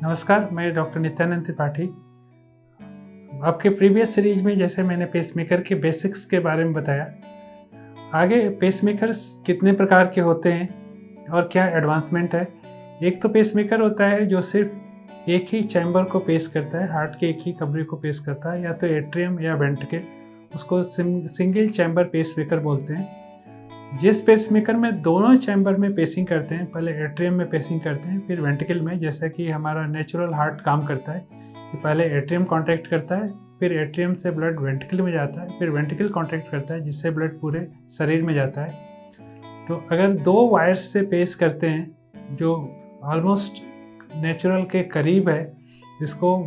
नमस्कार, मैं डॉक्टर नित्यानंद त्रिपाठी। आपके प्रीवियस सीरीज में जैसे मैंने पेसमेकर के बेसिक्स के बारे में बताया, आगे पेसमेकर्स कितने प्रकार के होते हैं और क्या एडवांसमेंट है। एक तो पेसमेकर होता है जो सिर्फ एक ही चैम्बर को पेस करता है, हार्ट के एक ही कमरे को पेस करता है, या तो एट्रियम या वेंट्रिकल, उसको सिंगल चैम्बर पेसमेकर बोलते हैं। जिस पेसमेकर में दोनों चैम्बर में पेसिंग करते हैं, पहले एट्रियम में पेसिंग करते हैं फिर वेंट्रिकल में, जैसा कि हमारा नेचुरल हार्ट काम करता है कि पहले एट्रियम कॉन्ट्रैक्ट करता है, फिर एट्रियम से ब्लड वेंट्रिकल में जाता है, फिर वेंट्रिकल कॉन्ट्रैक्ट करता है जिससे ब्लड पूरे शरीर में जाता है। तो अगर दो वायर्स से पेस करते हैं जो ऑलमोस्ट नेचुरल के करीब है, इसको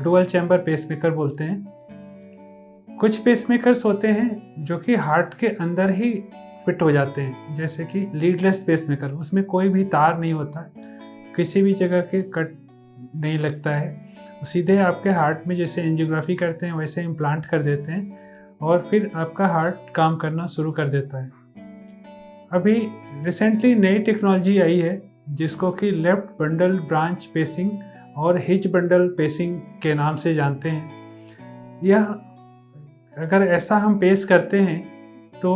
डुअल चैम्बर पेसमेकर बोलते हैं। कुछ पेसमेकर्स होते हैं जो कि हार्ट के अंदर ही फिट हो जाते हैं, जैसे कि लीडलेस पेसमेकर, उसमें कोई भी तार नहीं होता, किसी भी जगह के कट नहीं लगता है, सीधे आपके हार्ट में जैसे एंजियोग्राफी करते हैं वैसे इम्प्लांट कर देते हैं और फिर आपका हार्ट काम करना शुरू कर देता है। अभी रिसेंटली नई टेक्नोलॉजी आई है जिसको कि लेफ्ट बंडल ब्रांच पेसिंग और हिज बंडल पेसिंग के नाम से जानते हैं। यह अगर ऐसा हम पेस करते हैं तो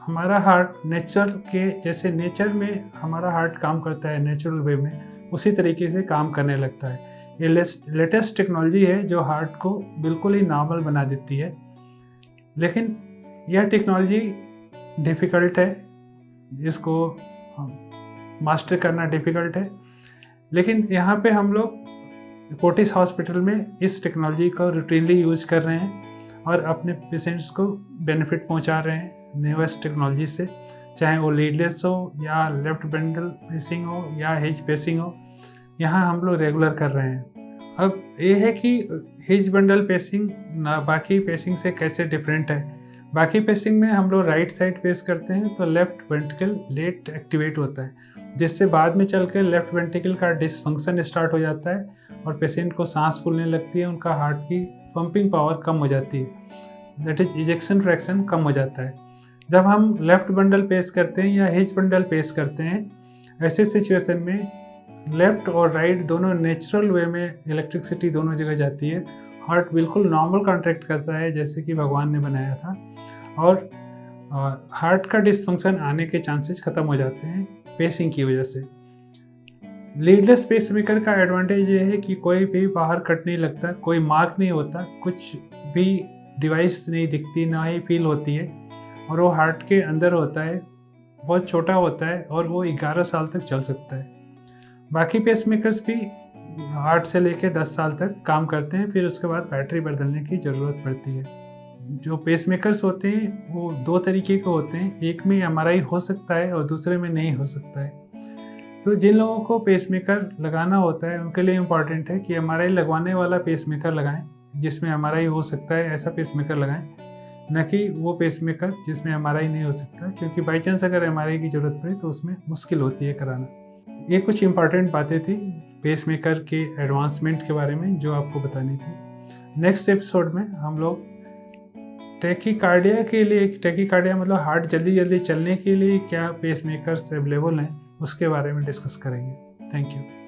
हमारा हार्ट नेचर में हमारा हार्ट काम करता है नेचुरल वे में, उसी तरीके से काम करने लगता है। ये लेटेस्ट टेक्नोलॉजी है जो हार्ट को बिल्कुल ही नॉर्मल बना देती है, लेकिन यह टेक्नोलॉजी डिफ़िकल्ट है, इसको मास्टर करना डिफ़िकल्ट है। लेकिन यहाँ पे हम लोग फोर्टिस हॉस्पिटल में इस टेक्नोलॉजी को रूटीनली यूज कर रहे हैं और अपने पेशेंट्स को बेनिफिट पहुंचा रहे हैं न्यूएस्ट टेक्नोलॉजी से, चाहे वो लीडलेस हो या लेफ्ट बंडल पेसिंग हो या हिज पेसिंग हो, यहाँ हम लोग रेगुलर कर रहे हैं। अब ये है कि हिज बंडल पेसिंग बाकी पेसिंग से कैसे डिफरेंट है। बाकी पेसिंग में हम लोग राइट साइड पेस करते हैं तो लेफ्ट वेंट्रिकल लेट एक्टिवेट होता है, जिससे बाद में चल के लेफ्ट वेंट्रिकल का डिसफंक्शन स्टार्ट हो जाता है और पेशेंट को सांस फूलने लगती है, उनका हार्ट की पंपिंग पावर कम हो जाती है, दैट इज इजेक्शन फ्रैक्शन कम हो जाता है। जब हम लेफ्ट बंडल पेस करते हैं या हिज बंडल पेस करते हैं, ऐसे सिचुएशन में लेफ्ट और राइट दोनों नेचुरल वे में इलेक्ट्रिसिटी दोनों जगह जाती है, हार्ट बिल्कुल नॉर्मल कॉन्ट्रैक्ट करता है जैसे कि भगवान ने बनाया था, और हार्ट का डिसफंक्शन आने के चांसेस खत्म हो जाते हैं पेसिंग की वजह से। लीडलेस पेसमेकर का एडवांटेज ये है कि कोई भी बाहर कट नहीं लगता, कोई मार्क नहीं होता, कुछ भी डिवाइस नहीं दिखती, ना ही फील होती है, और वो हार्ट के अंदर होता है, बहुत छोटा होता है और वो 11 साल तक चल सकता है। बाकी पेसमेकर्स भी 8 से लेकर 10 साल तक काम करते हैं, फिर उसके बाद बैटरी बदलने की ज़रूरत पड़ती है। जो पेसमेकर्स होते हैं वो दो तरीके के होते हैं, एक में एमआरआई हो सकता है और दूसरे में नहीं हो सकता है। तो जिन लोगों को पेसमेकर लगाना होता है उनके लिए इम्पॉर्टेंट है कि एमआरआई लगवाने वाला पेसमेकर लगाएं, जिसमें एमआरआई हो सकता है ऐसा पेसमेकर लगाएं, न कि वो पेसमेकर जिसमें एमआरआई नहीं हो सकता, क्योंकि बाई चांस अगर एमआरआई की ज़रूरत पड़े तो उसमें मुश्किल होती है कराना। ये कुछ इंपॉर्टेंट बातें थी पेसमेकर के एडवांसमेंट के बारे में जो आपको बतानी थी। नेक्स्ट एपिसोड में हम लोग टैकीकार्डिया मतलब हार्ट जल्दी जल्दी चलने के लिए क्या पेसमेकर्स अवेलेबल हैं उसके बारे में डिस्कस करेंगे। Thank you.